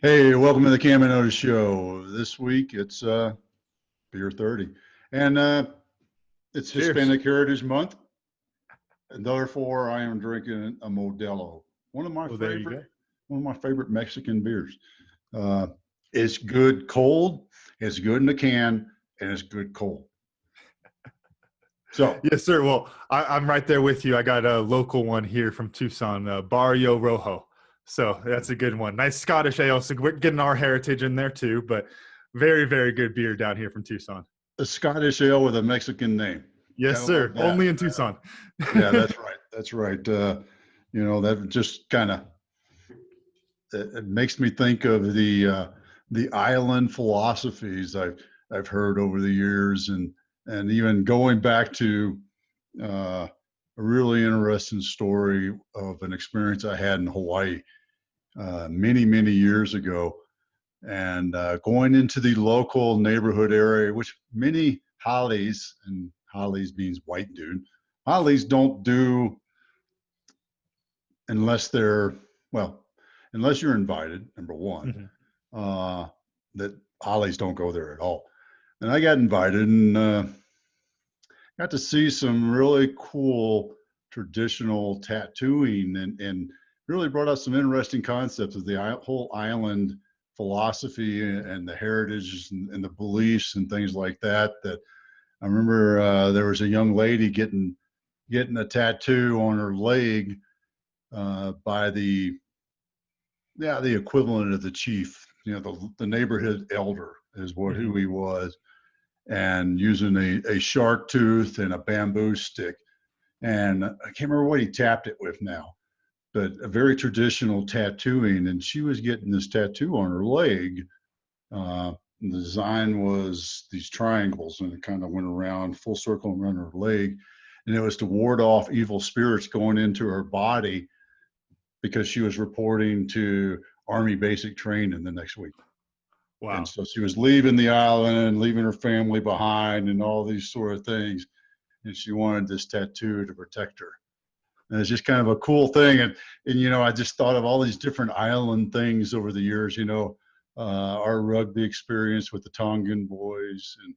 Hey, welcome to the Cam and Otis Show. This week it's beer 30, and it's Cheers. Hispanic Heritage Month, and therefore I am drinking a Modelo, one of my Well, there you favorite, go. one of my favorite Mexican beers. Uh, it's good cold, it's good in the can, and it's good cold. So, Yes, sir. Well, I'm right there with you. I got a local one here from Tucson, Barrio Rojo. So that's a good one. Nice Scottish ale. So we're getting our heritage in there too, but very, very good beer down here from Tucson. a Scottish ale with a Mexican name. Yes, Gotta love sir. that. Only in Tucson. Yeah, that's right. That's right. That just kind of it makes me think of the island philosophies I've heard over the years, and even going back to a really interesting story of an experience I had in Hawaii many years ago, and going into the local neighborhood area, which many Hollies, and Hollies means white dude, Hollies don't do unless they're, well, unless you're invited, number one, Mhm. uh, that Hollies don't go there at all. And I got invited and got to see some really cool traditional tattooing, and really brought out some interesting concepts of the whole island philosophy and the heritage and the beliefs and things like that. That I remember there was a young lady getting a tattoo on her leg by the equivalent of the chief, the neighborhood elder is what Mhm. who he was, and using a shark tooth and a bamboo stick. And I can't remember what he tapped it with now, but a very traditional tattooing. And she was getting this tattoo on her leg. The design was these triangles, and it kind of went around full circle around her leg. And it was to ward off evil spirits going into her body because she was reporting to Army basic training the next week. And Wow. so she was leaving the island, leaving her family behind, and all these sort of things. And she wanted this tattoo to protect her. And it's just kind of a cool thing. And I just thought of all these different island things over the years, our rugby experience with the Tongan boys, and,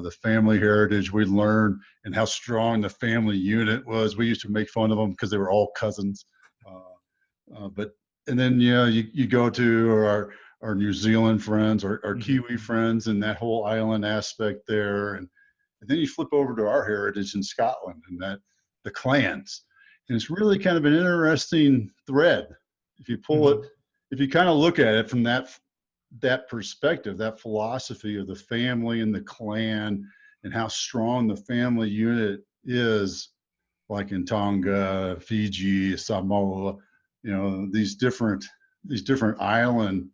the family heritage we learned, and how strong the family unit was. We used to make fun of them because they were all cousins. But and then you go to our New Zealand friends, our Mhm. Kiwi friends, and that whole island aspect there, and then you flip over to our heritage in Scotland, and that the clans, and it's really kind of an interesting thread if you pull it, Mhm. if you kind of look at it from that perspective, that philosophy of the family and the clan, and how strong the family unit is, like in Tonga, Fiji, Samoa, these different island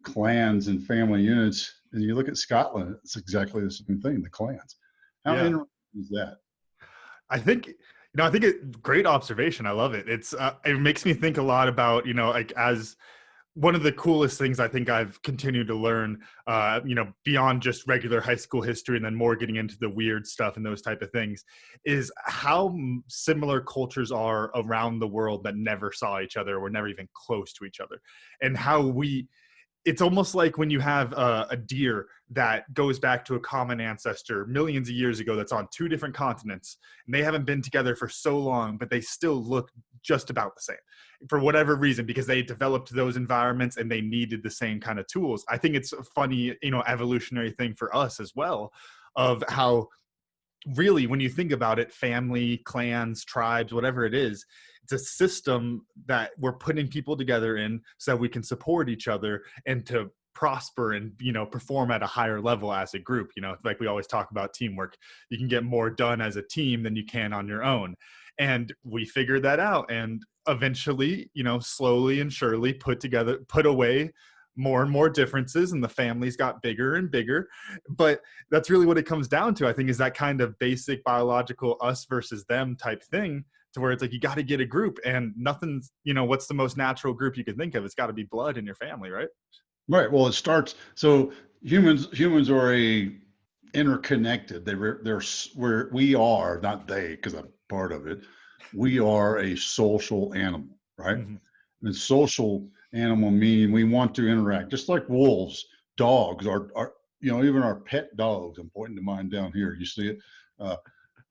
clans and family units. And you look at Scotland, it's exactly the same thing, the clans. How Yeah. interesting is that? I think great observation. I love it. It makes me think a lot about, like as one of the coolest things I think I've continued to learn, beyond just regular high school history and then more getting into the weird stuff and those type of things, is how similar cultures are around the world that never saw each other or were never even close to each other. And how it's almost like when you have a deer that goes back to a common ancestor millions of years ago that's on two different continents, and they haven't been together for so long, but they still look just about the same for whatever reason, because they developed those environments and they needed the same kind of tools. I think it's a funny, evolutionary thing for us as well, of how really, when you think about it, family, clans, tribes, whatever it is, it's a system that we're putting people together in so that we can support each other and to prosper and perform at a higher level as a group. Like we always talk about teamwork, you can get more done as a team than you can on your own. And we figured that out, and eventually, slowly and surely put away more and more differences, and the families got bigger and bigger. But that's really what it comes down to, I think, is that kind of basic biological us versus them type thing, to where it's like you got to get a group, and nothing's, what's the most natural group you can think of? It's got to be blood in your family, right? Right. Well, it starts. So humans are interconnected. They're where we are, not they, because I'm part of it. We are a social animal, right? Mm-hmm. And social animal meaning we want to interact, just like wolves, dogs, our even our pet dogs. I'm pointing to mine down here. You see it? Uh,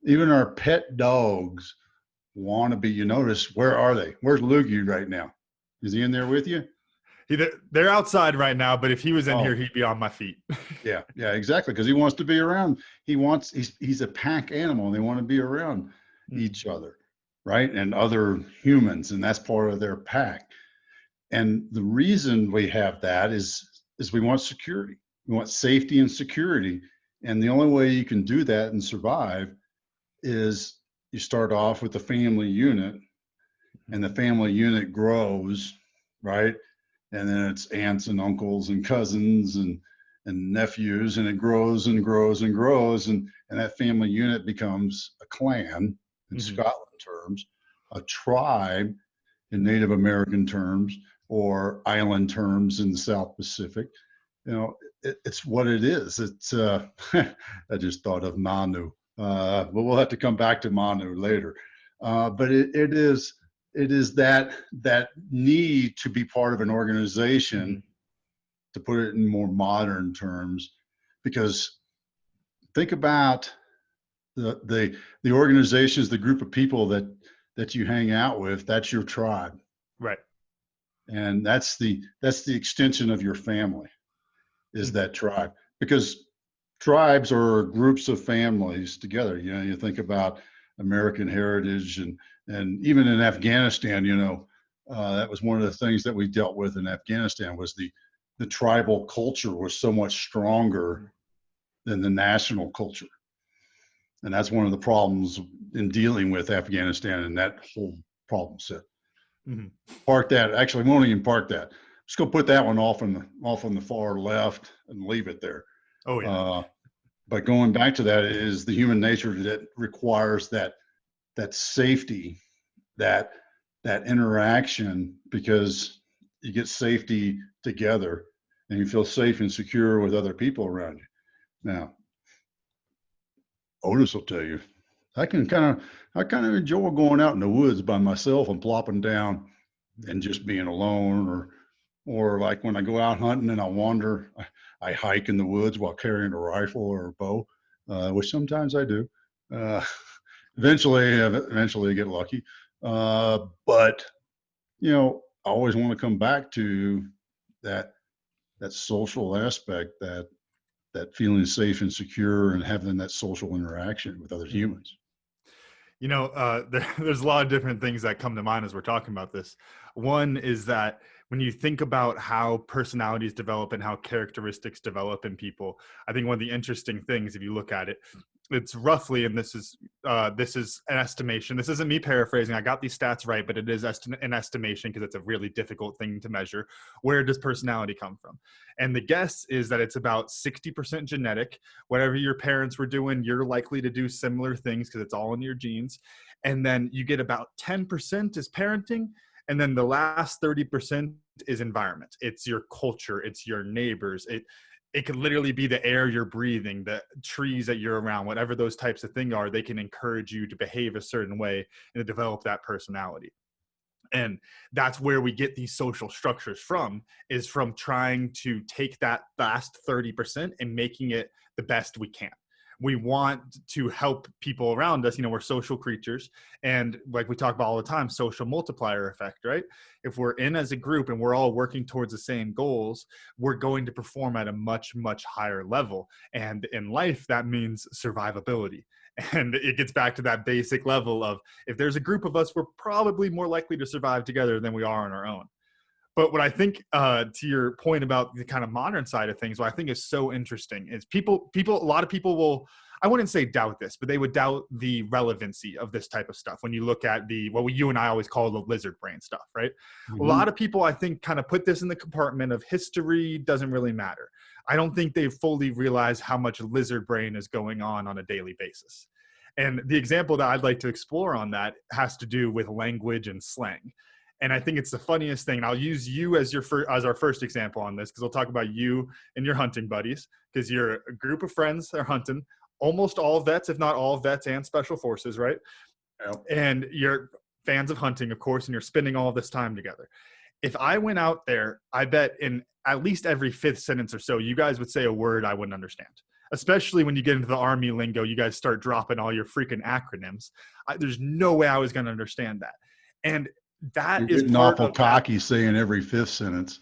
Even our pet dogs want to be. You notice, where are they? Where's Loogie right now? Is he in there with you? They're outside right now, but if he was in here, Oh, he'd be on my feet. yeah, yeah, exactly. Because he wants to be around. He's a pack animal, and they want to be around Mm, each other, right? And other humans, and that's part of their pack. And the reason we have that is we want security. We want safety and security. And the only way you can do that and survive is you start off with the family unit, and the family unit grows, right? And then it's aunts and uncles and cousins and nephews, and it grows and grows and grows, and that family unit becomes a clan in mhm. Scotland terms, a tribe in Native American terms, or island terms in the South Pacific. It's what it is. It's I just thought of Manu, but we'll have to come back to Manu later. But it is that need to be part of an organization, Mhm. to put it in more modern terms, because think about the organizations, the group of people that you hang out with. That's your tribe, Right. and that's the extension of your family, is Mhm. that tribe. Because tribes are groups of families together. You think about American heritage, and even in Afghanistan, that was one of the things that we dealt with in Afghanistan, was the tribal culture was so much stronger than the national culture. And that's one of the problems in dealing with Afghanistan and that whole problem set. Mhm. Park that. Actually, we won't even park that. Just go put that one off on the far left and leave it there. Oh yeah. Uh, but going back to that, is the human nature that requires that safety, that that interaction, because you get safety together, and you feel safe and secure with other people around you. Now, Otis will tell you, I can kind of I kind of enjoy going out in the woods by myself and plopping down and just being alone, or like when I go out hunting and I wander, I hike in the woods while carrying a rifle or a bow, which sometimes I do. Uh, eventually I get lucky, but I always want to come back to that that social aspect, that feeling safe and secure, and having that social interaction with other Mhm. humans. There's a lot of different things that come to mind as we're talking about this. One is that when you think about how personalities develop and how characteristics develop in people, I think one of the interesting things, if you look at it, it's roughly, and this is an estimation. This isn't me paraphrasing. I got these stats right, but it is an estimation because it's a really difficult thing to measure. Where does personality come from? And the guess is that it's about 60% genetic. Whatever your parents were doing, you're likely to do similar things because it's all in your genes. And then you get about 10% is parenting. And then the last 30% is environment. It's your culture, it's your neighbors. It could literally be the air you're breathing, the trees that you're around, whatever those types of things are. They can encourage you to behave a certain way and to develop that personality. And that's where we get these social structures from, is from trying to take that last 30% and making it the best we can. We want to help people around us. We're social creatures, and like we talk about all the time, social multiplier effect, right? If we're in as a group and we're all working towards the same goals, we're going to perform at a much, much higher level. And in life, that means survivability. And it gets back to that basic level of, if there's a group of us, we're probably more likely to survive together than we are on our own. But what I think, to your point about the kind of modern side of things, what I think is so interesting is a lot of people will, I wouldn't say doubt this, but they would doubt the relevancy of this type of stuff. When you look at you and I always call the lizard brain stuff, right? A lot Hmm. of people, I think, kind of put this in the compartment of history doesn't really matter. I don't think they fully realize how much lizard brain is going on a daily basis. And the example that I'd like to explore on that has to do with language and slang. And I think it's the funniest thing. And I'll use you as as our first example on this, because we'll talk about you and your hunting buddies, because you're a group of friends that are hunting, almost all vets, if not all vets and special forces, right? Yep. And you're fans of hunting, of course, and you're spending all this time together. if I went out there, I bet in at least every fifth sentence or so, you guys would say a word I wouldn't understand. Especially when you get into the Army lingo, you guys start dropping all your freaking acronyms. There's no way I was going to understand that. And You're that is getting part awful of that. cocky saying every fifth sentence.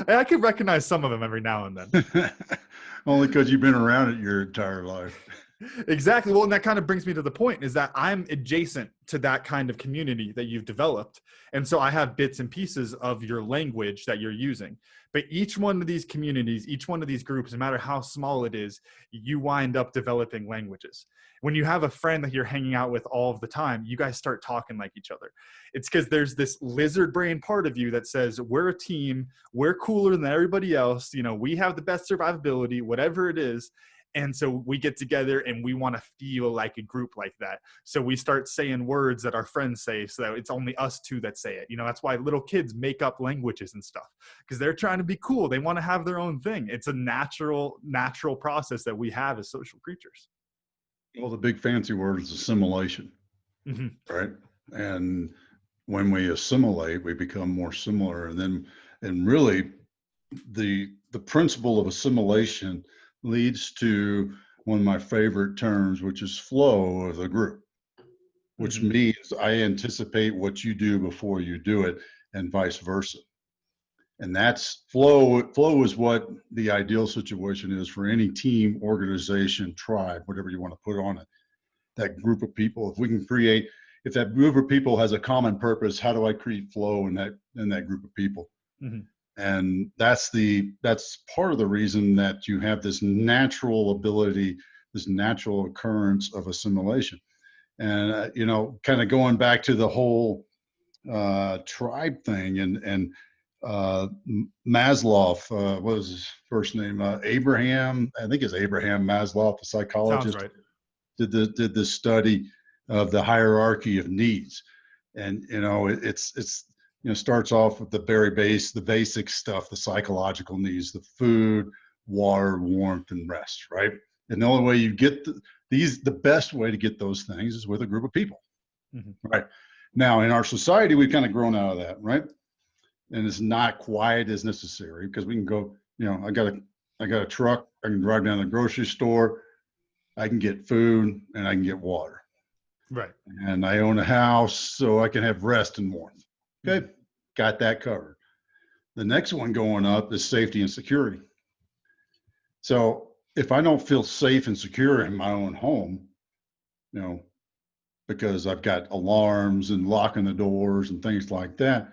I can recognize some of them every now and then. Only because you've been around it your entire life. Exactly. Well, and that kind of brings me to the point is that I'm adjacent to that kind of community that you've developed. And so I have bits and pieces of your language that you're using. But each one of these communities, each one of these groups, no matter how small it is, you wind up developing languages. When you have a friend that you're hanging out with all of the time, you guys start talking like each other. It's because there's this lizard brain part of you that says, we're a team, we're cooler than everybody else, we have the best survivability, whatever it is. And so we get together and we want to feel like a group like that. So we start saying words that our friends say, so that it's only us two that say it. That's why little kids make up languages and stuff, because they're trying to be cool. They want to have their own thing. It's a natural process that we have as social creatures. Well, the big fancy word is assimilation, right? And when we assimilate, we become more similar. And really the principle of assimilation leads to one of my favorite terms, which is flow of the group, which means I anticipate what you do before you do it, and vice versa. And that's flow. Flow is what the ideal situation is for any team, organization, tribe, whatever you want to put on it. That group of people, if that group of people has a common purpose, how do I create flow in that group of people? And that's part of the reason that you have this natural ability, this natural occurrence of assimilation. And kind of going back to the whole tribe thing, and Maslow, what was his first name? Abraham, I think it's Abraham Maslow, the psychologist. Sounds right. Did this study of the hierarchy of needs, and it's starts off with the very the basic stuff, the psychological needs, the food, water, warmth, and rest, right? And the only way you get the best way to get those things is with a group of people, right? Now, in our society, we've kind of grown out of that, right? And it's not quite as necessary because we can go, I got a truck, I can drive down to the grocery store, I can get food, and I can get water. Right. And I own a house, so I can have rest and warmth. Okay, got that covered. The next one going up is safety and security. So if I don't feel safe and secure in my own home, because I've got alarms and locking the doors and things like that,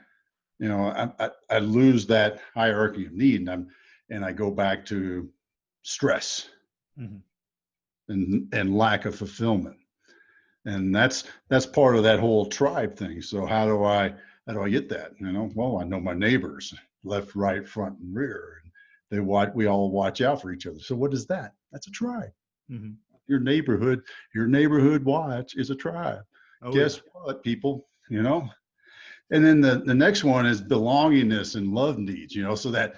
I lose that hierarchy of need, and I go back to stress and lack of fulfillment. And that's part of that whole tribe thing. So how do I get that? Well, I know my neighbors, left, right, front, and rear, and we all watch out for each other. So what is that? That's a tribe. Your neighborhood watch is a tribe. Oh, guess what, people? And then the next one is belongingness and love needs. So that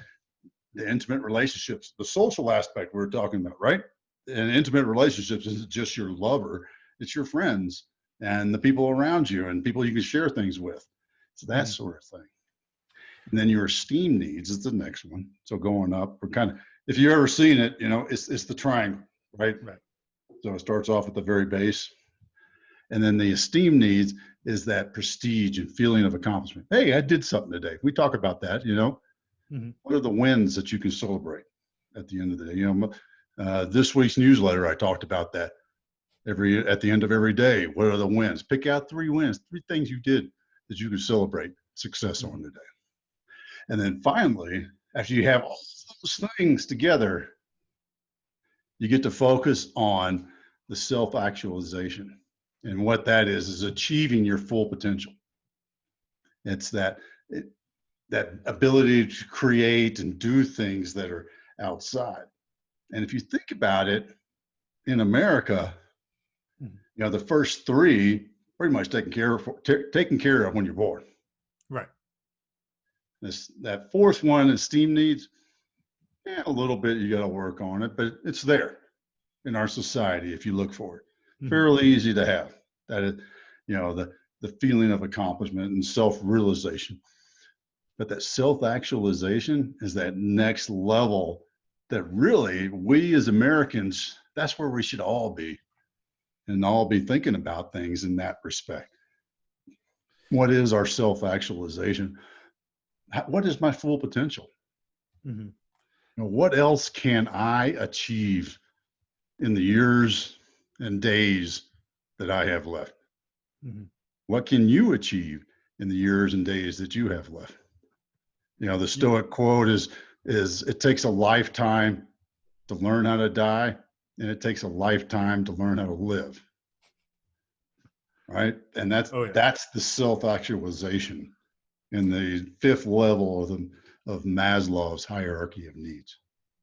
the intimate relationships, the social aspect we're talking about, right? And intimate relationships isn't just your lover. It's your friends and the people around you and people you can share things with. So that sort of thing. And then your esteem needs is the next one. So going up, we're kind of, if you've ever seen it, it's the triangle, right? Right. So it starts off at the very base. And then the esteem needs is that prestige and feeling of accomplishment. Hey, I did something today. We talk about that, What are the wins that you can celebrate at the end of the day? This week's newsletter, I talked about that. At the end of every day, what are the wins? Pick out 3 wins, 3 things you did that you can celebrate success on today. And then finally, after you have all those things together, you get to focus on the self-actualization. And what that is achieving your full potential. It's that ability to create and do things that are outside. And if you think about it, in America, the first 3 pretty much taken care of when you're born. Right. That 4th one, esteem needs, a little bit you got to work on it, but it's there in our society if you look for it. Fairly easy to have. That is, the feeling of accomplishment and self-realization. But that self-actualization is that next level that really we as Americans, that's where we should all be, and all be thinking about things in that respect. What is our self-actualization? What is my full potential? Mm-hmm. What else can I achieve in the years and days that I have left? Mm-hmm. What can you achieve in the years and days that you have left? The Stoic quote is it takes a lifetime to learn how to die, and it takes a lifetime to learn how to live. Right? And Oh yeah. that's the self-actualization in the fifth level of Maslow's hierarchy of needs.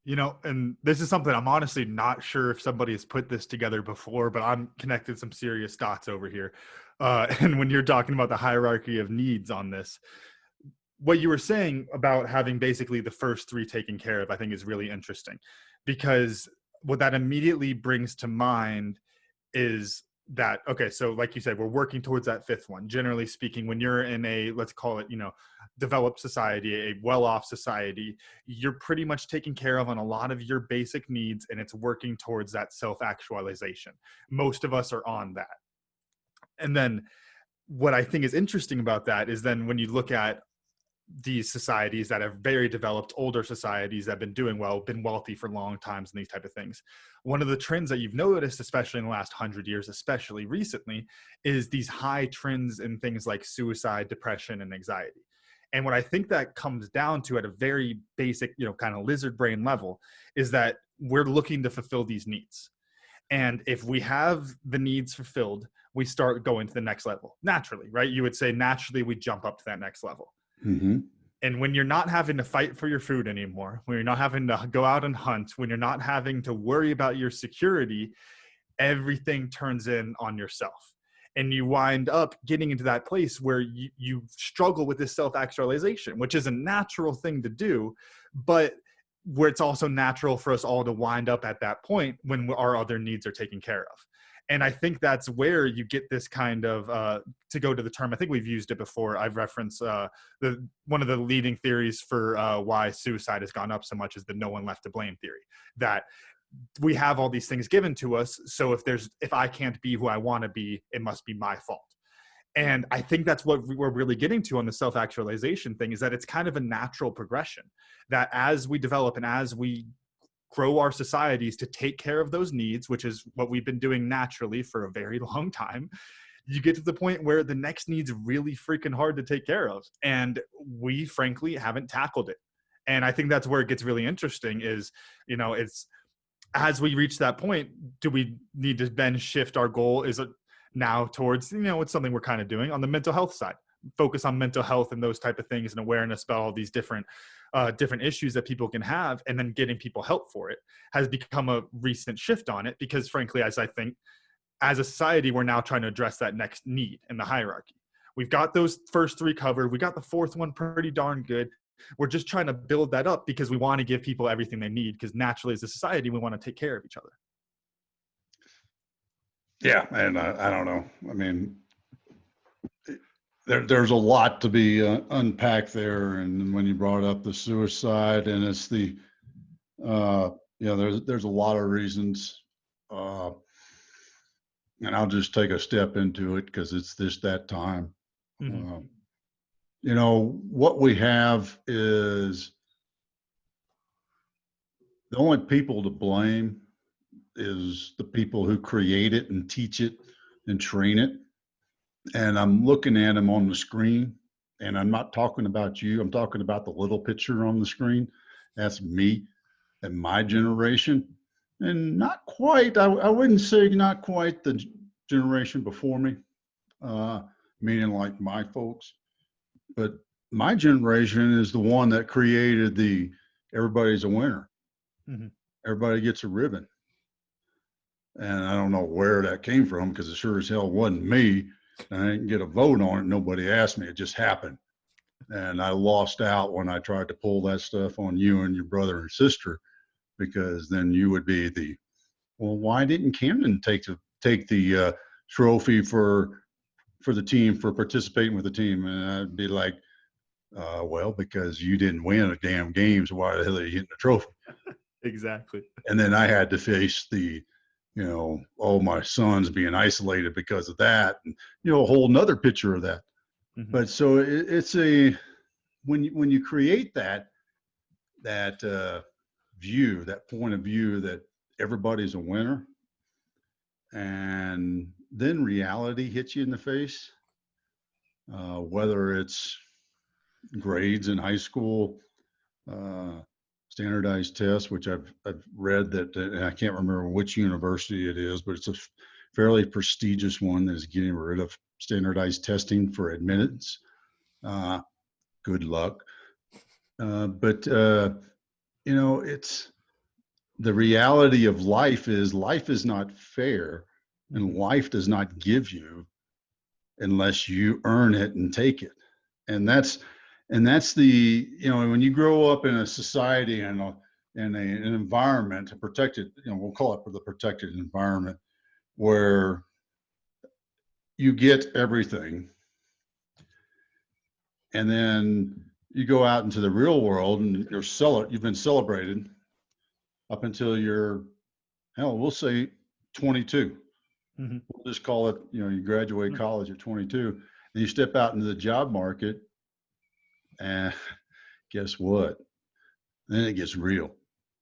And this is something I'm honestly not sure if somebody has put this together before, but I'm connected some serious dots over here. And when you're talking about the hierarchy of needs on this, what you were saying about having basically the first three taken care of, I think is really interesting, because what that immediately brings to mind is that, okay, so like you said, we're working towards that fifth one. Generally speaking, when you're in a, let's call it, developed society, a well-off society, you're pretty much taken care of on a lot of your basic needs, and it's working towards that self-actualization. Most of us are on that. And then what I think is interesting about that is then when you look at these societies that are very developed, older societies that have been doing well, been wealthy for long times and these type of things. One of the trends that you've noticed, especially in the last 100 years, especially recently, is these high trends in things like suicide, depression, and anxiety. And what I think that comes down to at a very basic, kind of lizard brain level, is that we're looking to fulfill these needs. And if we have the needs fulfilled, we start going to the next level naturally, right? You would say naturally we jump up to that next level. Mm-hmm. And when you're not having to fight for your food anymore, when you're not having to go out and hunt, when you're not having to worry about your security, everything turns in on yourself. And you wind up getting into that place where you struggle with this self-actualization, which is a natural thing to do, but where it's also natural for us all to wind up at that point when our other needs are taken care of. And I think that's where you get this kind of, to go to the term, I think we've used it before. I've referenced one of the leading theories for why suicide has gone up so much is the no one left to blame theory. That we have all these things given to us. So if I can't be who I want to be, it must be my fault. And I think that's what we're really getting to on the self-actualization thing, is that it's kind of a natural progression, that as we develop and as we grow our societies to take care of those needs, which is what we've been doing naturally for a very long time, you get to the point where the next need's really freaking hard to take care of. And we frankly haven't tackled it. And I think that's where it gets really interesting is, it's as we reach that point, do we need to then shift our goal? Is it now towards, it's something we're kind of doing on the mental health side, focus on mental health and those type of things and awareness about all these different issues that people can have, and then getting people help for it has become a recent shift on it, because frankly, as I think as a society, we're now trying to address that next need in the hierarchy. We've got those first three covered. We got the fourth one pretty darn good. We're just trying to build that up because we want to give people everything they need, because naturally as a society, we want to take care of each other. Yeah. And I don't know. I mean, there's a lot to be unpacked there. And when you brought up the suicide, and it's there's a lot of reasons. And I'll just take a step into it because it's just that time. Mm-hmm. What we have is the only people to blame is the people who create it and teach it and train it. And I'm looking at them on the screen, and I'm not talking about you. I'm talking about the little picture on the screen. That's me and my generation. And not quite, I wouldn't say not quite the generation before me, meaning like my folks. But my generation is the one that created everybody's a winner. Mm-hmm. Everybody gets a ribbon. And I don't know where that came from, because it sure as hell wasn't me. And I didn't get a vote on it. Nobody asked me. It just happened. And I lost out when I tried to pull that stuff on you and your brother and sister, because then you would be well, why didn't Camden take the trophy for for the team for participating with the team? And I'd be like, well, because you didn't win a damn game, so why the hell are you getting a trophy? Exactly. And then I had to face the, oh, my son's being isolated because of that, and a whole nother picture of that. Mm-hmm. But so it's when you create that view, that point of view that everybody's a winner, and then reality hits you in the face, whether it's grades in high school, standardized tests, which I've read that, and I can't remember which university it is, but it's a fairly prestigious one that is getting rid of standardized testing for admittance. Good luck. But it's the reality of life is not fair, and life does not give you unless you earn it and take it. And that's the, when you grow up in a society and an environment, a protected, we'll call it the protected environment, where you get everything, and then you go out into the real world and you've been celebrated up until you're, hell, we'll say 22. Mm-hmm. We'll just call it, you graduate college at 22, and you step out into the job market, and guess what? Then it gets real.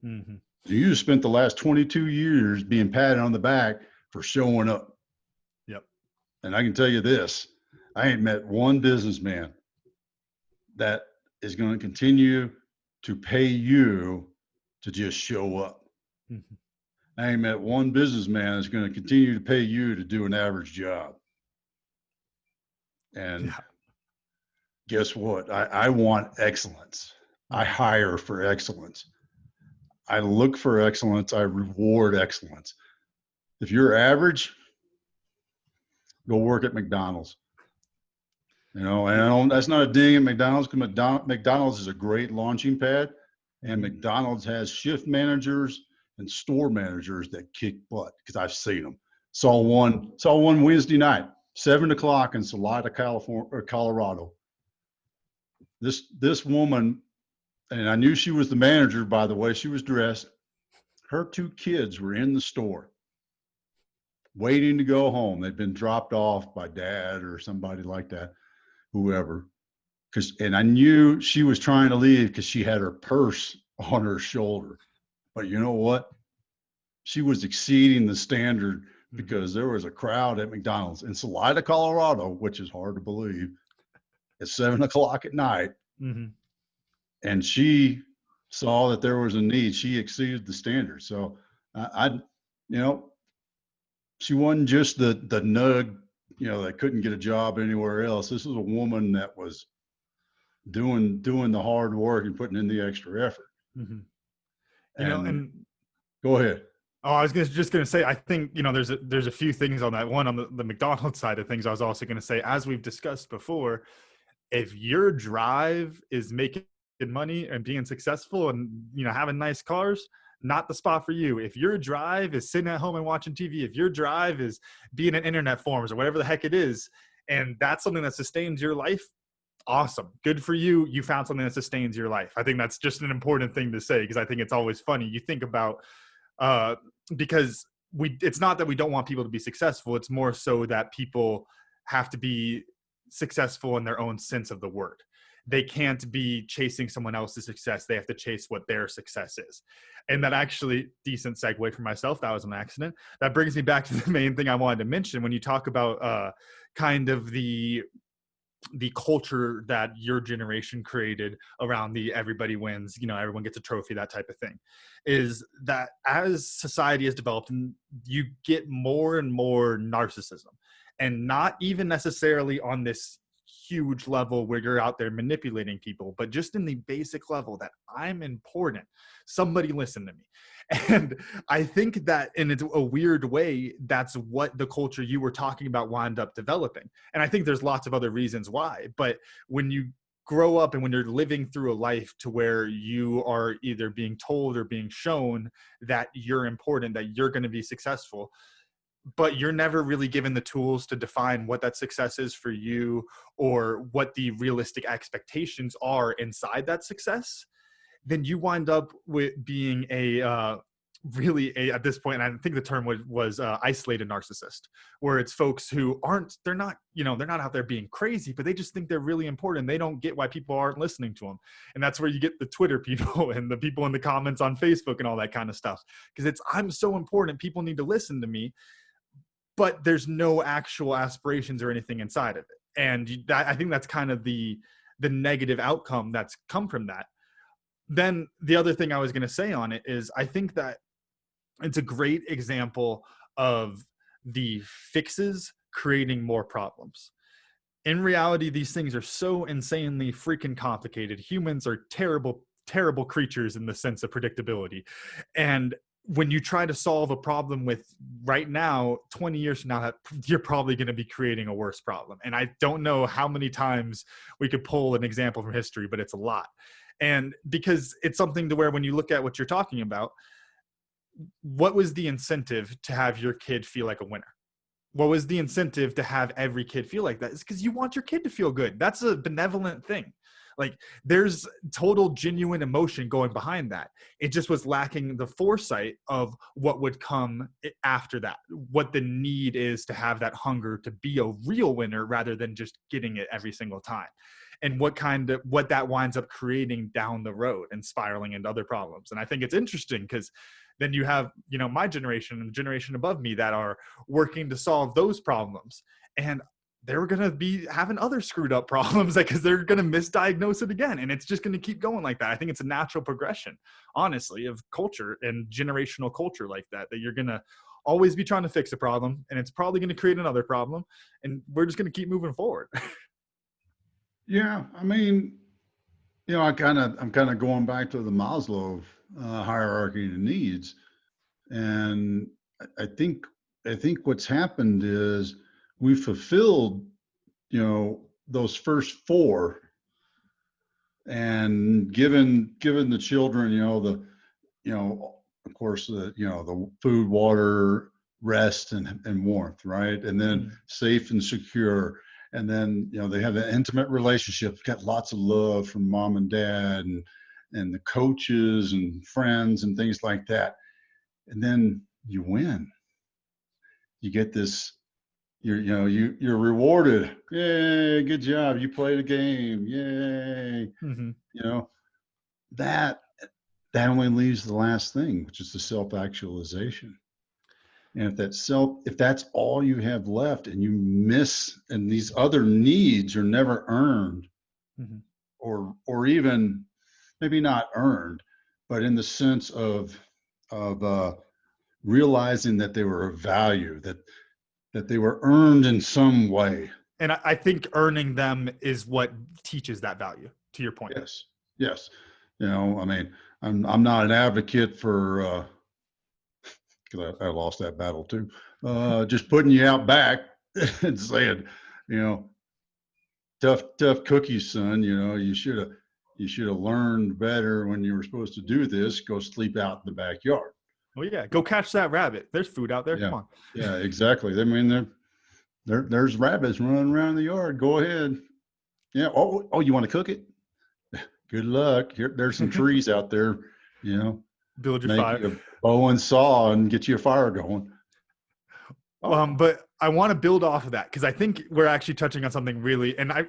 Mm-hmm. You just spent the last 22 years being patted on the back for showing up. Yep. And I can tell you this, I ain't met one businessman that is going to continue to pay you to just show up. Mm-hmm. I ain't met one businessman that's going to continue to pay you to do an average job. And guess what? I want excellence. I hire for excellence. I look for excellence. I reward excellence. If you're average, go work at McDonald's. And that's not a ding at McDonald's, because McDonald's is a great launching pad, and McDonald's has shift managers and store managers that kick butt, because I've seen them. Saw one Wednesday night, 7:00 in Salida, Colorado. This woman, and I knew she was the manager by the way she was dressed. Her 2 kids were in the store waiting to go home. They'd been dropped off by dad or somebody like that, whoever. And I knew she was trying to leave because she had her purse on her shoulder. But you know what? She was exceeding the standard, because there was a crowd at McDonald's in Salida, Colorado, which is hard to believe, at 7:00 at night. Mm-hmm. And she saw that there was a need. She exceeded the standard. So she wasn't just the nug, that couldn't get a job anywhere else. This was a woman that was doing the hard work and putting in the extra effort. Mm-hmm. And go ahead. Oh, I was just going to say, I think, there's a few things on that. One, on the McDonald's side of things, I was also going to say, as we've discussed before, if your drive is making money and being successful and, having nice cars, not the spot for you. If your drive is sitting at home and watching TV, if your drive is being in internet forums or whatever the heck it is, and that's something that sustains your life, awesome. Good for you. You found something that sustains your life. I think that's just an important thing to say, because I think it's always funny. You think about, because it's not that we don't want people to be successful. It's more so that people have to be successful in their own sense of the word. They can't be chasing someone else's success. They have to chase what their success is. And that actually, decent segue for myself, that was an accident. That brings me back to the main thing I wanted to mention. When you talk about kind of the culture that your generation created around the everybody wins, everyone gets a trophy, that type of thing, is that as society has developed, and you get more and more narcissism, and not even necessarily on this huge level where you're out there manipulating people, but just in the basic level that I'm important, somebody listen to me. And I think that in a weird way, that's what the culture you were talking about wound up developing. And I think there's lots of other reasons why, but when you grow up and when you're living through a life to where you are either being told or being shown that you're important, that you're going to be successful, but you're never really given the tools to define what that success is for you or what the realistic expectations are inside that success, then you wind up with being at this point, and I think the term was isolated narcissist, where it's folks who they're not out there being crazy, but they just think they're really important. They don't get why people aren't listening to them. And that's where you get the Twitter people and the people in the comments on Facebook and all that kind of stuff. Because I'm so important, people need to listen to me, but there's no actual aspirations or anything inside of it. And I think that's kind of the negative outcome that's come from that. Then the other thing I was going to say on it is I think that it's a great example of the fixes creating more problems. In reality, these things are so insanely freaking complicated. Humans are terrible, terrible creatures in the sense of predictability. And when you try to solve a problem with right now, 20 years from now, you're probably going to be creating a worse problem. And I don't know how many times we could pull an example from history, but it's a lot. And because it's something to where when you look at what you're talking about, what was the incentive to have your kid feel like a winner? What was the incentive to have every kid feel like that? It's because you want your kid to feel good. That's a benevolent thing. Like there's total genuine emotion going behind that. It just was lacking the foresight of what would come after that, what the need is to have that hunger to be a real winner rather than just getting it every single time. And what that winds up creating down the road and spiraling into other problems. And I think it's interesting because then you have, my generation and the generation above me that are working to solve those problems. And they're going to be having other screwed up problems because they're going to misdiagnose it again. And it's just going to keep going like that. I think it's a natural progression, honestly, of culture and generational culture like that you're going to always be trying to fix a problem, and it's probably going to create another problem. And we're just going to keep moving forward. Yeah. I mean, I'm kind of going back to the Maslow hierarchy of needs. And I think what's happened is we fulfilled, those first four, and given the children, of course, the food, water, rest, and warmth, right? And then safe and secure. And then, they have an intimate relationship, got lots of love from mom and dad and the coaches and friends and things like that. And then you win. You get this, you're rewarded. Yay, good job. You played a game. Yay. Mm-hmm. That only leaves the last thing, which is the self-actualization. And if that's all you have left and you miss, and these other needs are never earned, or even maybe not earned, but in the sense of realizing that they were of value, that they were earned in some way. And I think earning them is what teaches that value, to your point. Yes. I mean, I'm not an advocate for, because I lost that battle too, just putting you out back and saying, tough cookies, son. You should have learned better when you were supposed to do this. Go sleep out in the backyard. Oh yeah, go catch that rabbit. There's food out there. Yeah. Come on. Yeah, exactly. I mean, there's rabbits running around the yard. Go ahead. Yeah. Oh, you want to cook it? Good luck. There's some trees out there. Build your make fire. you a bow and saw and get you a fire going. But I want to build off of that because I think we're actually touching on something really, and I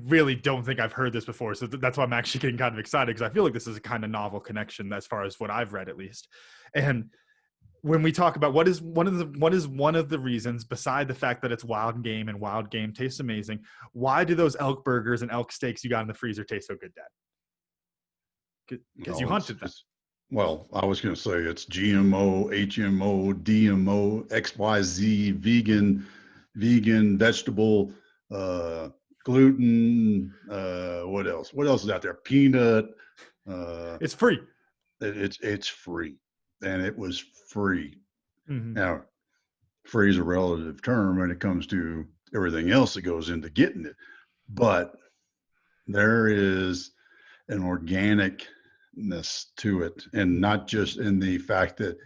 really don't think I've heard this before. So that's why I'm actually getting kind of excited, because I feel like this is a kind of novel connection as far as what I've read, at least. And when we talk about what is one of the reasons, beside the fact that it's wild game and wild game tastes amazing, why do those elk burgers and elk steaks you got in the freezer taste so good, Dad? Because you hunted them. Well, I was going to say it's GMO, HMO, DMO, XYZ, vegan, vegetable, gluten. What else? What else is out there? Peanut. It's free. It's free, and it was free. Mm-hmm. Now, free is a relative term when it comes to everything else that goes into getting it, but there is an organicness to it, and not just in the fact that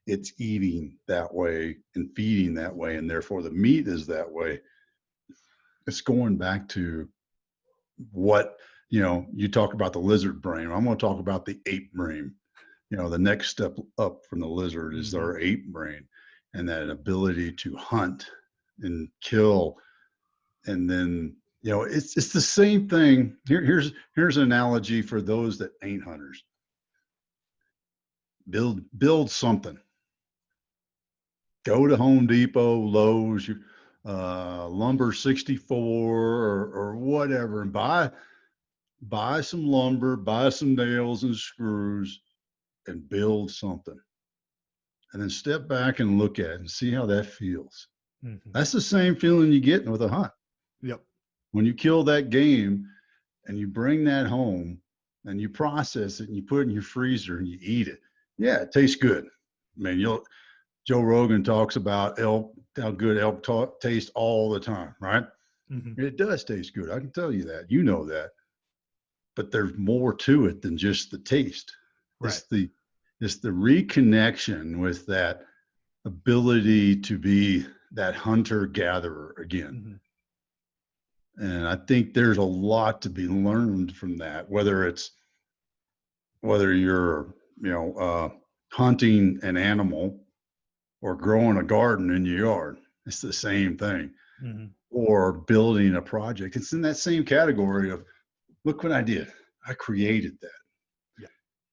it's eating that way and feeding that way, and therefore the meat is that way. It's going back to what, you talk about the lizard brain. I'm going to talk about the ape brain. The next step up from the lizard is Mhm. our ape brain, and that ability to hunt and kill. And then, it's the same thing. Here's an analogy for those that ain't hunters. Build something. Go to Home Depot, Lowe's, Lumber 64, or whatever, and buy some lumber, buy some nails and screws, and build something. And then step back and look at it and see how that feels. Mhm. That's the same feeling you get with a hunt. Yep. When you kill that game and you bring that home and you process it and you put it in your freezer and you eat it, yeah, it tastes good. I mean, Joe Rogan talks about elk, how good elk taste all the time, right? Mhm. It does taste good. I can tell you that. You know that. But there's more to it than just the taste. Right. It's the reconnection with that ability to be that hunter gatherer again. Mhm. And I think there's a lot to be learned from that, whether you're, hunting an animal or growing a garden in your yard. It's the same thing. Mhm. Or building a project. It's in that same category of, look what I did. I created that. Yeah.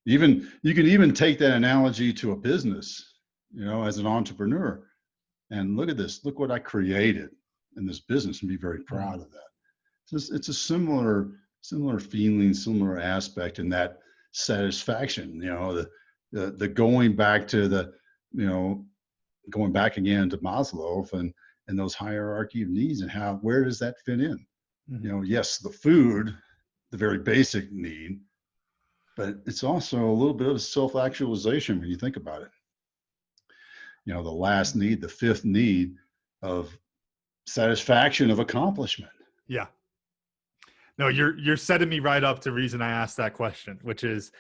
Even you can even take that analogy to a business, as an entrepreneur, and look at this. Look what I created in this business, and be very proud Mhm. of that. It's a similar feeling, similar aspect in that satisfaction. The going back to you know going back again to Maslow and those hierarchy of needs, and where does that fit in? Mhm. Yes, the food, the very basic need, but it's also a little bit of self-actualization when you think about it. The last need, the fifth need of satisfaction of accomplishment. Yeah. No, you're setting me right up to reason I asked that question, which is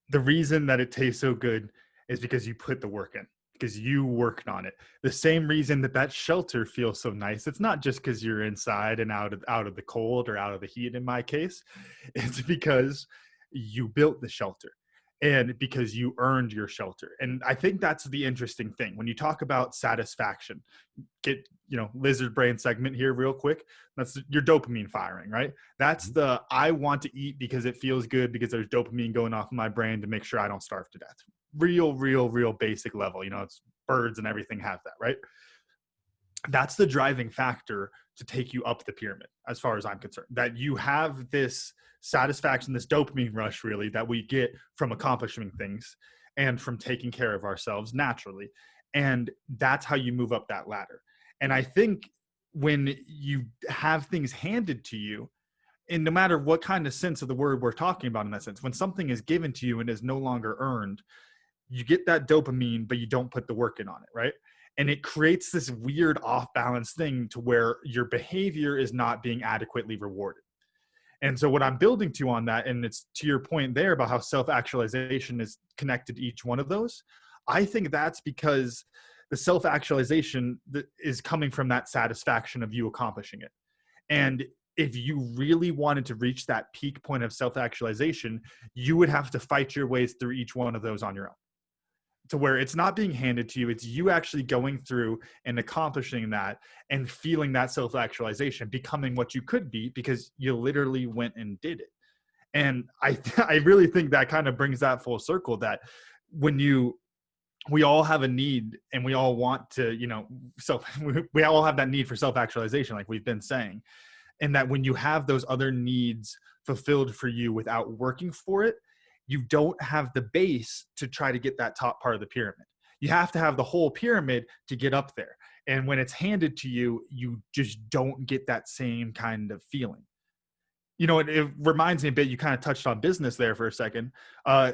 the reason that it tastes so good is because you put the work in, because you worked on it. The same reason that shelter feels so nice. It's not just because you're inside and out of the cold or out of the heat. In my case, it's because you built the shelter and because you earned your shelter. And I think that's the interesting thing when you talk about satisfaction. Get lizard brain segment here real quick. That's your dopamine firing, right? That's Mhm. the I want to eat because it feels good, because there's dopamine going off in my brain to make sure I don't starve to death. Real basic level. It's birds and everything have that, right? That's the driving factor to take you up the pyramid, as far as I'm concerned. That you have this satisfaction, this dopamine rush, really, that we get from accomplishing things and from taking care of ourselves naturally. And that's how you move up that ladder. And I think when you have things handed to you, and no matter what kind of sense of the word we're talking about in that sense, when something is given to you and is no longer earned, you get that dopamine, but you don't put the work in on it, right? And it creates this weird off balance thing to where your behavior is not being adequately rewarded. And so, what I'm building to on that, and it's to your point there about how self actualization is connected to each one of those, I think that's because the self actualization is coming from that satisfaction of you accomplishing it. And if you really wanted to reach that peak point of self actualization, you would have to fight your ways through each one of those on your own, to where it's not being handed to you. It's you actually going through and accomplishing that and feeling that self-actualization, becoming what you could be because you literally went and did it. And I really think that kind of brings that full circle, that when we all have a need and we all want to, self, we all have that need for self-actualization, like we've been saying. And that when you have those other needs fulfilled for you without working for it, you don't have the base to try to get that top part of the pyramid. You have to have the whole pyramid to get up there. And when it's handed to you, you just don't get that same kind of feeling. It reminds me a bit, you kind of touched on business there for a second.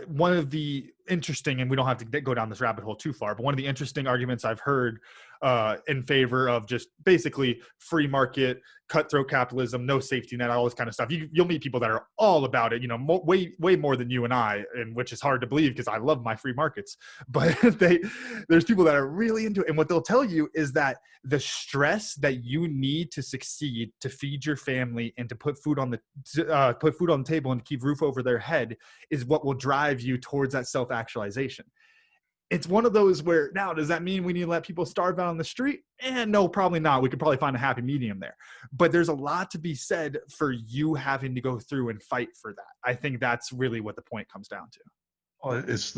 One of the interesting, and we don't have to go down this rabbit hole too far, but one of the interesting arguments I've heard in favor of just basically free market, cutthroat capitalism, no safety net, all this kind of stuff. You'll meet people that are all about it, way more than you and I, and which is hard to believe because I love my free markets. But there's people that are really into it, and what they'll tell you is that the stress that you need to succeed, to feed your family, and to put food on the table and to keep roof over their head is what will drive you towards that self-actualization. It's one of those where, now, does that mean we need to let people starve out on the street? No, probably not. We could probably find a happy medium there. But there's a lot to be said for you having to go through and fight for that. I think that's really what the point comes down to. Well, it's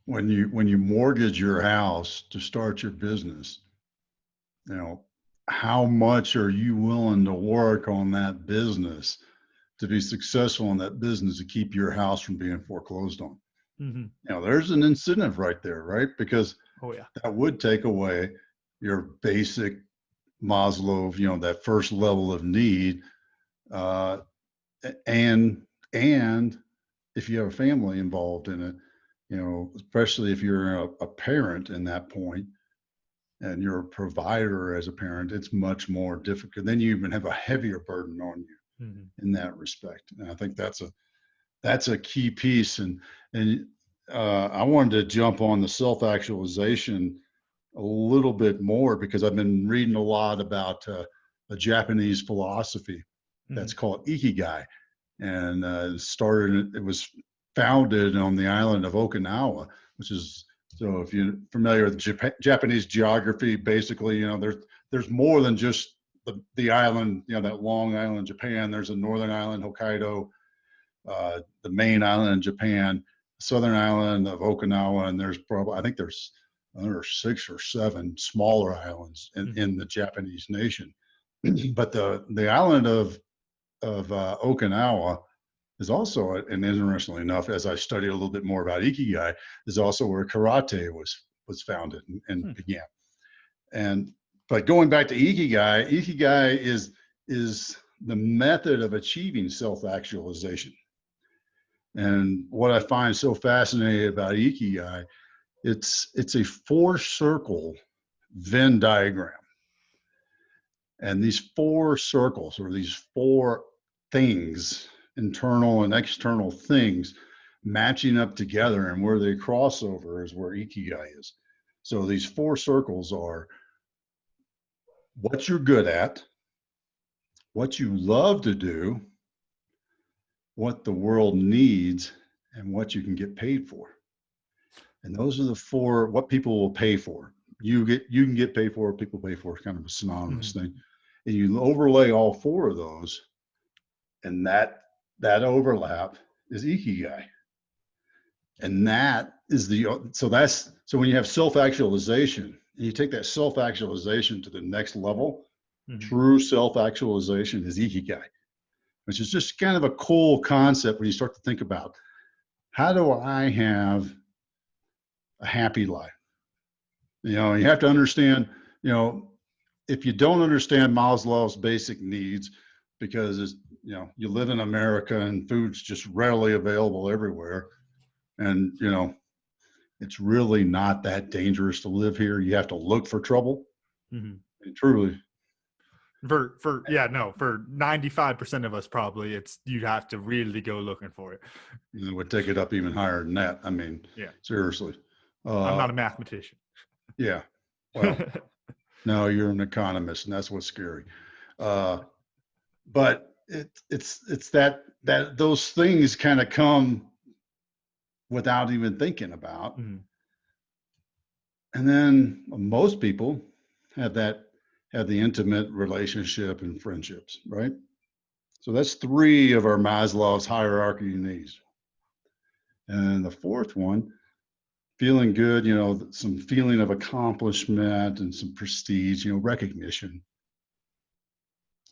when you mortgage your house to start your business, how much are you willing to work on that business to be successful in that business to keep your house from being foreclosed on? Mm-hmm. There's an incentive right there, right? Because that would take away your basic Maslow, that first level of need, and if you have a family involved in it, especially if you're a parent in that point, and you're a provider as a parent, it's much more difficult. Then you even have a heavier burden on you in that respect. And I think that's a key piece. And I wanted to jump on the self-actualization a little bit more because I've been reading a lot about a Japanese philosophy that's called Ikigai, and it was founded on the island of Okinawa, which is, so if you're familiar with Japanese geography, basically, there's more than just the island, that long island, Japan. There's a northern island, Hokkaido, the main island in Japan, southern island of Okinawa, and I think there's 6 or 7 smaller islands in the Japanese nation. But the island of Okinawa is also, and interestingly enough, as I studied a little bit more about Ikigai, is also where karate was founded and began. But going back to Ikigai is the method of achieving self-actualization. And what I find so fascinating about Ikigai, it's a 4-circle Venn diagram. And these 4 circles, or these 4 things, internal and external things, matching up together, and where they cross over is where Ikigai is. So these 4 circles are what you're good at, what you love to do, what the world needs, and what you can get paid for. And those are the 4, what people will pay for. You can get paid for, people pay for, it's kind of a synonymous thing. And you overlay all 4 of those, and that overlap is Ikigai. And that is so when you have self-actualization, and you take that self-actualization to the next level, true self-actualization is Ikigai, which is just kind of a cool concept when you start to think about, how do I have a happy life? You have to understand, if you don't understand Maslow's basic needs, because you live in America and food's just readily available everywhere, and it's really not that dangerous to live here. You have to look for trouble. And truly, for 95% of us, probably you'd have to really go looking for it. It would take it up even higher than that. I mean, seriously. I'm not a mathematician. Yeah. Well, no, you're an economist, and that's what's scary. But it's that those things kind of come without even thinking about. And then most people have the intimate relationship and friendships, right? So that's 3 of our Maslow's hierarchy needs. And the 4th one, feeling good, some feeling of accomplishment and some prestige, recognition.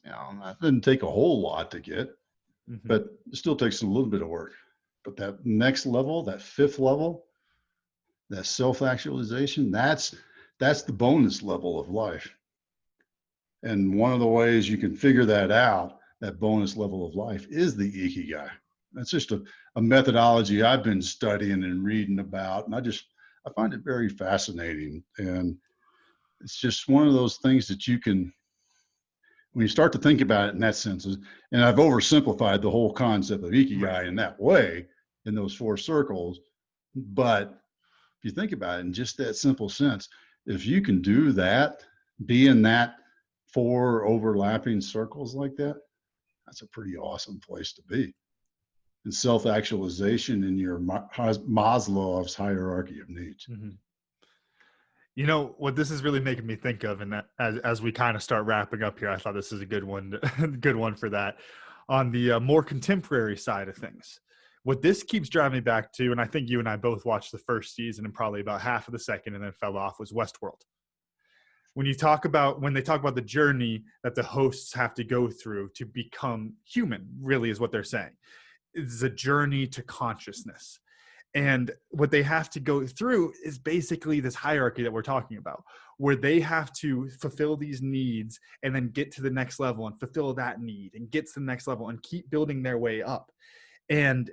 That didn't take a whole lot to get, but it still takes a little bit of work. But that next level, that 5th level, that self-actualization, that's the bonus level of life. And one of the ways you can figure that out, that bonus level of life, is the Ikigai. That's just a methodology I've been studying and reading about. And I find it very fascinating. And it's just one of those things that you can, when you start to think about it in that sense, and I've oversimplified the whole concept of Ikigai Right. in that way, in those four circles. But if you think about it in just that simple sense, if you can do that, be in that four overlapping circles like that, that's a pretty awesome place to be. And self-actualization in your Maslow's hierarchy of needs. Mhm. You know what this is really making me think of, and that as we kind of start wrapping up here, I thought this is a good one, good one for that. On the more contemporary side of things, what this keeps driving me back to, and I think you and I both watched the first season and probably about half of the second, and then fell off, was Westworld. When they talk about the journey that the hosts have to go through to become human, really is what they're saying. It's a journey to consciousness. And what they have to go through is basically this hierarchy that we're talking about, where they have to fulfill these needs and then get to the next level and fulfill that need and get to the next level and keep building their way up. And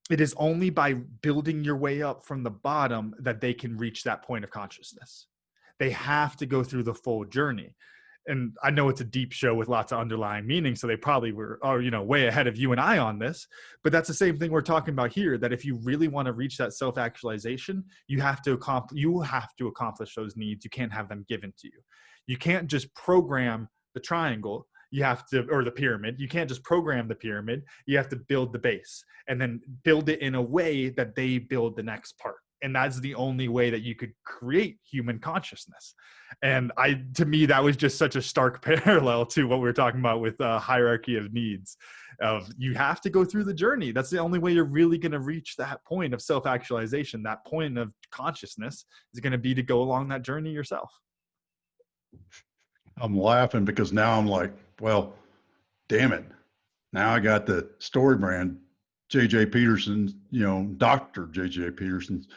it is only by building your way up from the bottom that they can reach that point of consciousness. They have to go through the full journey. And I know it's a deep show with lots of underlying meaning, so they probably are way ahead of you and I on this. But that's the same thing we're talking about here, that if you really want to reach that self-actualization, you have to accomplish those needs. You can't have them given to you. You can't just program the triangle. You have to, or the pyramid. You can't just program the pyramid. You have to build the base and then build it in a way that they build the next part. And that's the only way that you could create human consciousness. And to me, that was just such a stark parallel to what we were talking about with hierarchy of needs. Of you have to go through the journey. That's the only way you're really going to reach that point of self-actualization. That point of consciousness is going to be to go along that journey yourself. I'm laughing because now I'm like, well, damn it. Now I got the story brand, J.J. Peterson's, Dr. J.J. Peterson's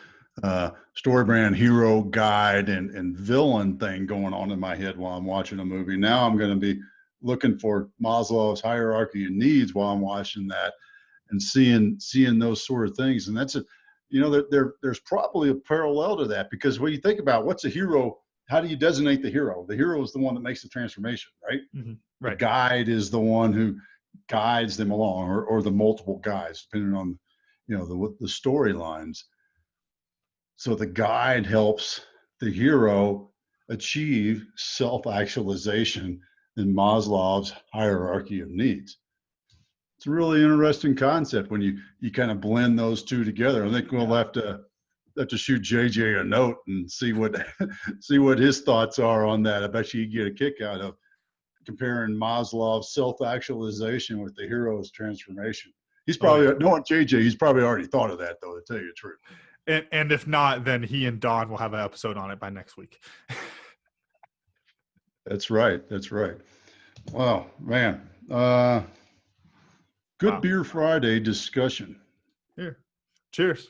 story brand hero guide and villain thing going on in my head while I'm watching a movie. Now I'm going to be looking for Maslow's hierarchy of needs while I'm watching that and seeing those sort of things. And that's there's probably a parallel to that, because when you think about what's a hero, how do you designate the hero? The hero is the one that makes the transformation, right? Mm-hmm. Right. The guide is the one who guides them along, or the multiple guides, depending on, the storylines. So the guide helps the hero achieve self-actualization in Maslow's hierarchy of needs. It's a really interesting concept when you kind of blend those two together. I think we'll have to shoot JJ a note and see what his thoughts are on that. I bet you he'd get a kick out of comparing Maslow's self-actualization with the hero's transformation. He's probably knowing JJ. He's probably already thought of that, though, to tell you the truth. And if not, then he and Don will have an episode on it by next week. That's right. Wow, man. Good Beer Friday discussion. Here. Cheers.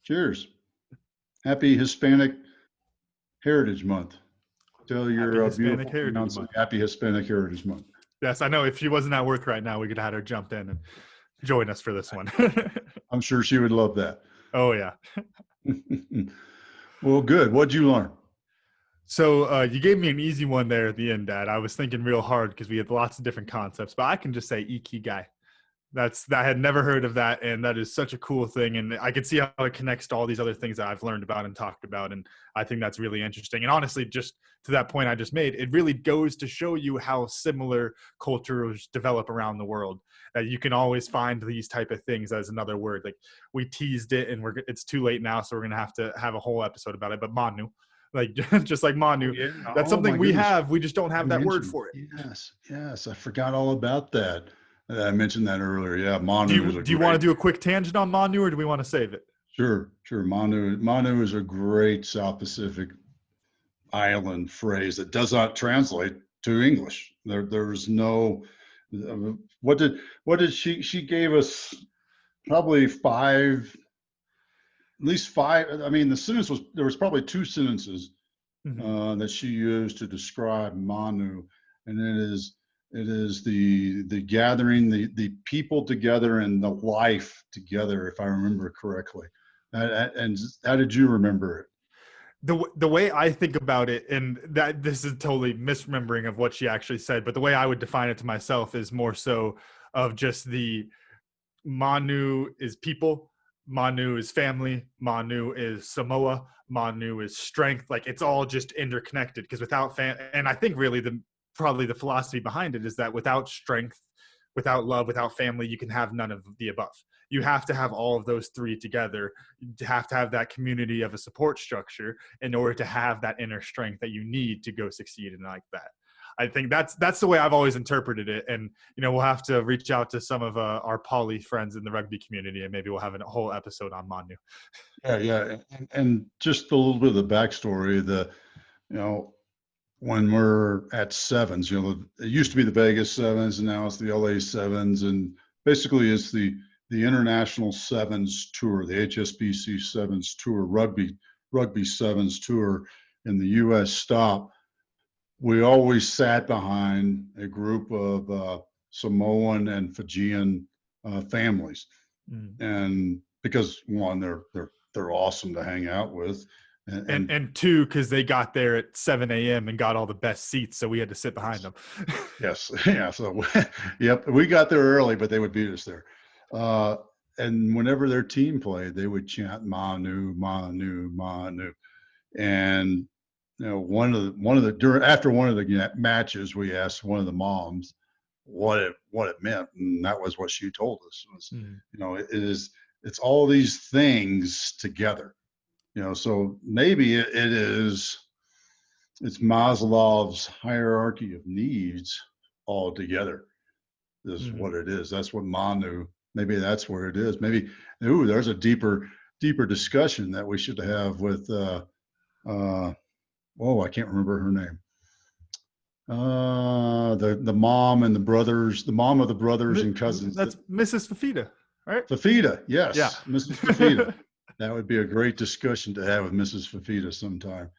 Cheers. Happy Hispanic Heritage Month. Tell your beautiful fiance Happy Hispanic Heritage Month. Yes, I know. If she wasn't at work right now, we could have her jump in and join us for this one. I'm sure she would love that. Oh, yeah. Well, good. What'd you learn? So you gave me an easy one there at the end, Dad. I was thinking real hard because we had lots of different concepts, but I can just say Ikigai. I had never heard of that, and that is such a cool thing. And I could see how it connects to all these other things that I've learned about and talked about. And I think that's really interesting. And honestly, just to that point I just made, it really goes to show you how similar cultures develop around the world. That you can always find these type of things as another word. Like we teased it, and it's too late now, so we're gonna have to have a whole episode about it. But Manu, like just like Manu, that's something we have. We just don't have that word for it. Yes, I forgot all about that. I mentioned that earlier. Yeah, Manu. Do you want to do a quick tangent on Manu, or do we want to save it? Sure. Manu is a great South Pacific island phrase that does not translate to English. There's no. What did she gave us? Probably five. At least five. I mean, there was probably two sentences that she used to describe Manu, and it is the gathering, the people together, and the life together, if I remember correctly. And how did you remember it? The way I think about it, and that this is totally misremembering of what she actually said, but the way I would define it to myself is more so of just the Manu is people, Manu is family, Manu is Samoa, Manu is strength. Like it's all just interconnected because without and I think really probably the philosophy behind it is that without strength, without love, without family, you can have none of the above. You have to have all of those three together. You have to have that community of a support structure in order to have that inner strength that you need to go succeed in like that. I think that's the way I've always interpreted it. And, we'll have to reach out to some of our poly friends in the rugby community, and maybe we'll have a whole episode on Manu. Yeah. And just a little bit of the backstory, when we're at sevens, it used to be the Vegas sevens and now it's the LA sevens. And basically it's the International Sevens Tour, the HSBC Sevens Tour, rugby sevens tour in the US stop. We always sat behind a group of Samoan and Fijian families, and because one, they're awesome to hang out with, and two, because they got there at 7 a.m. and got all the best seats, so we had to sit behind them. Yes, yeah. So, yep, we got there early, but they would beat us there. And whenever their team played, they would chant "Manu, Manu, Manu," and after one of the matches, we asked one of the moms what it meant, and that was what she told us was, it's all these things together, so maybe it's Maslow's hierarchy of needs all together is what it is. That's what Manu, maybe that's where it is. Maybe, there's a deeper discussion that we should have with I can't remember her name. The mom and the brothers, the mom of the brothers and cousins. That's Mrs. Fafita, right? Fafita, yes. Yeah. Mrs. Fafita. That would be a great discussion to have with Mrs. Fafita sometime.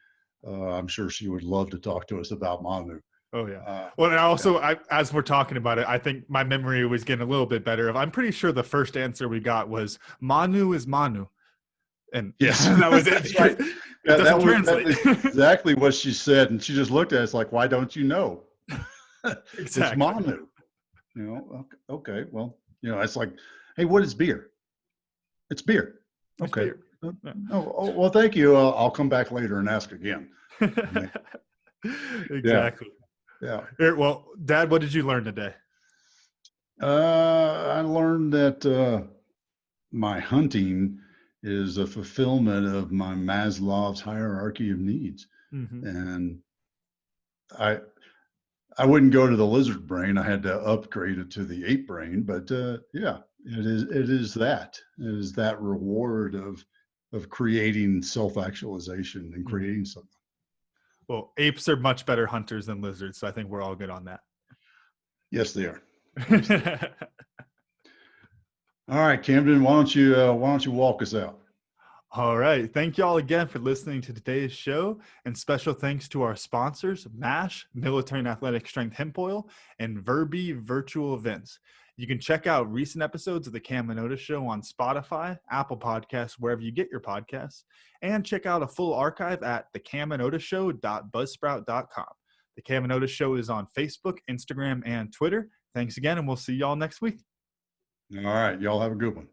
I'm sure she would love to talk to us about Manu. Oh yeah. Well, and also, as we're talking about it, I think my memory was getting a little bit better. I'm pretty sure the first answer we got was Manu is Manu. And yes, that was it. That's right. Yeah, that was exactly what she said, and she just looked at us like, "Why don't you know?" Exactly. It's Manu. Okay, well, it's like, hey, what is beer? It's beer. Okay. Beer. Oh, well, thank you. I'll come back later and ask again. Exactly. Yeah. Here, well, Dad, what did you learn today? I learned that my hunting is a fulfillment of my Maslow's hierarchy of needs. And I wouldn't go to the lizard brain. I had to upgrade it to the ape brain, but yeah, it is that reward of creating self-actualization and creating something. Well, apes are much better hunters than lizards, so I think we're all good on that. Yes, they are. All right, Camden, why don't you walk us out? All right. Thank you all again for listening to today's show, and special thanks to our sponsors, MASH, Military and Athletic Strength Hemp Oil, and Verbi Virtual Events. You can check out recent episodes of The Cam and Otis Show on Spotify, Apple Podcasts, wherever you get your podcasts, and check out a full archive at thecamandotisshow.buzzsprout.com. The Cam and Otis Show is on Facebook, Instagram, and Twitter. Thanks again, and we'll see y'all next week. All right. Y'all have a good one.